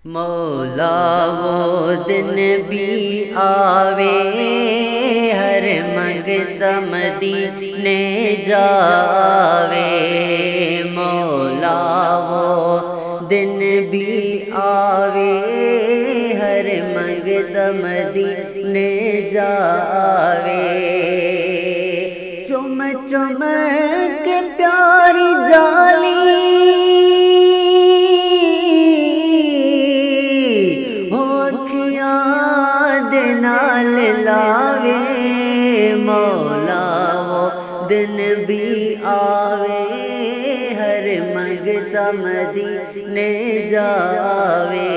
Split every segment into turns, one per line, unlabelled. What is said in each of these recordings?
مولا وہ دن بھی آوے، ہر منگتا مدینے جاوے۔ مولا وہ دن بھی آوے، ہر منگتا مدینے جاوے۔ چم چم کے پیاری جالی لاوے، مولا وہ دن بھی آوے، ہر منگتا مدینے جاوے۔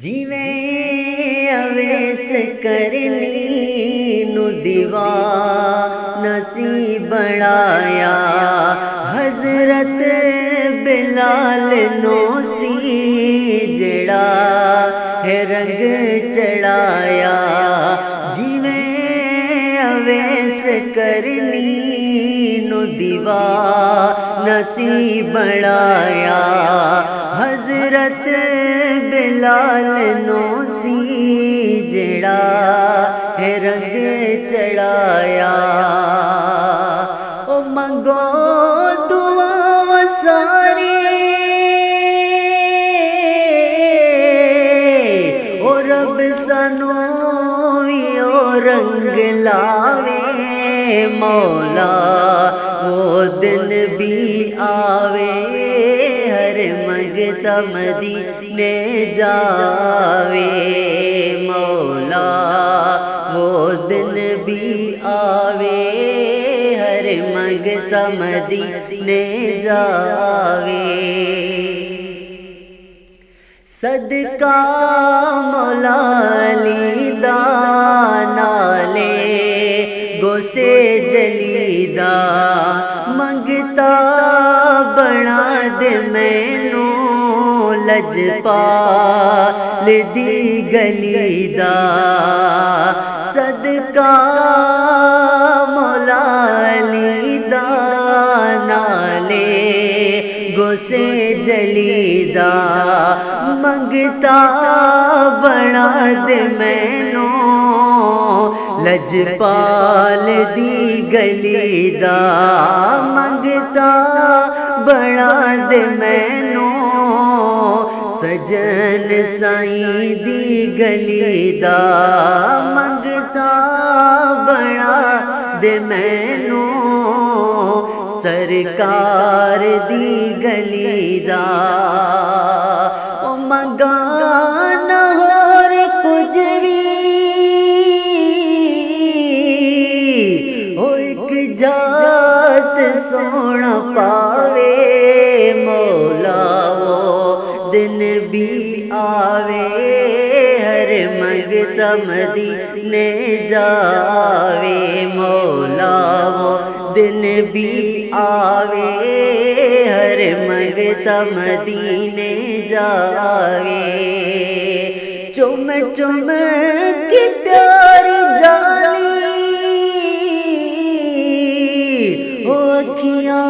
جیویں اویس کرنی نو دیوانہ سی بنایا، حضرت بلال نو سی جڑا ہے رنگ چڑھایا۔ جیویں اویس کرنی نو دیوانہ سی بنایا، حضرت بلال نو سی جڑا ہے رنگ چڑھایا۔ او منگو دعا وسارے، رب سانو او رنگ لاوے۔ مولا وہ دن بھی آوے، ہر منگتا مدینے جاوے۔ مولا وہ دن بھی آوے، ہر منگتا مدینے جاوے۔ صدقہ مولا علی دا نالے گوسے جلی دا، منگتا بنا دے مینوں لجپال دی گلی دا۔ صدقہ مولا علی دا نالے گوسے جلی دا، منگتا بنا دے مینوں لجپال دی گلی دا۔ منگتا بنا دے مینوں سجن سائیں دی گلی دا۔ منگتا بنا دے مینوں سرکار دی گلی دا۔ او منگا نہ ہور کچھ وی، او ایک جات سونا پاوے۔ مولا وہ دن بھی آوے، ہر منگتا مدینے جاوے۔ مولا وہ دن بھی آوے، ہر منگتا مدینے جاوے۔ چم چم کی پیاری جالی، او اکھیاں